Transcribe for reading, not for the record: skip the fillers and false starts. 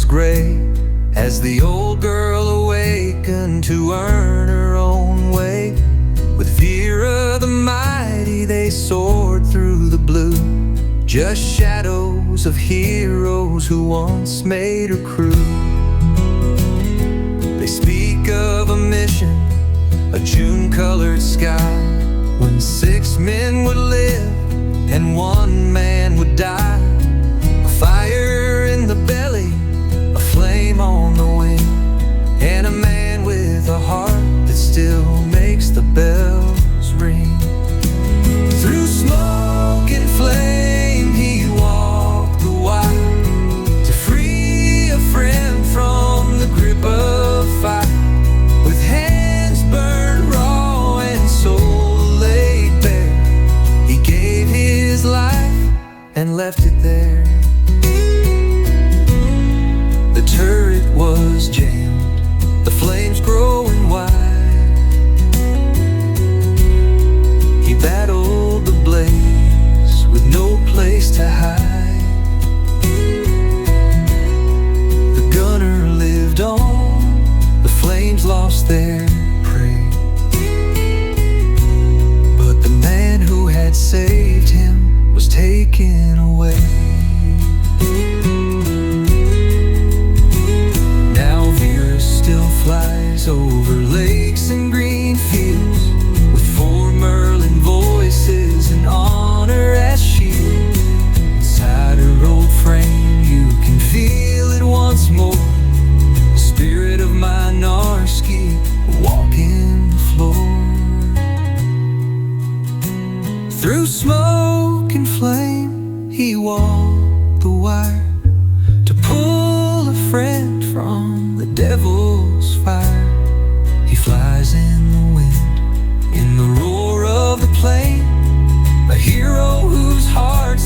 was gray as the old girl awakened to earn her own way. With VERA the mighty, they soared through the blue, just shadows of heroes who once made her crew. They speak of a mission, a June-colored sky, when 6 men would live and 1 man would die. A fire in the belly, a flame on the wing, and a man with a heart that still makes the bells ring. Through smoke and flame he walked the wire, to free a friend from the grip of fire. With hands burned raw and soul laid bare, he gave his life and left it there. The turret was jammed, the flames growing wide. He battled the blaze with no place to hide. The gunner lived on, the flames lost their prey, but the man who had saved him was taken away. Now VERA still flies over lakes and green fields, with 4 Merlin voices and honor as shield. Inside her old frame you can feel it once more, the spirit of Mynarski walking the floor. Through smoke and flame he walked the wire, to pull a friend from the devil's fire. He flies in the wind, in the roar of the plain, a hero whose heart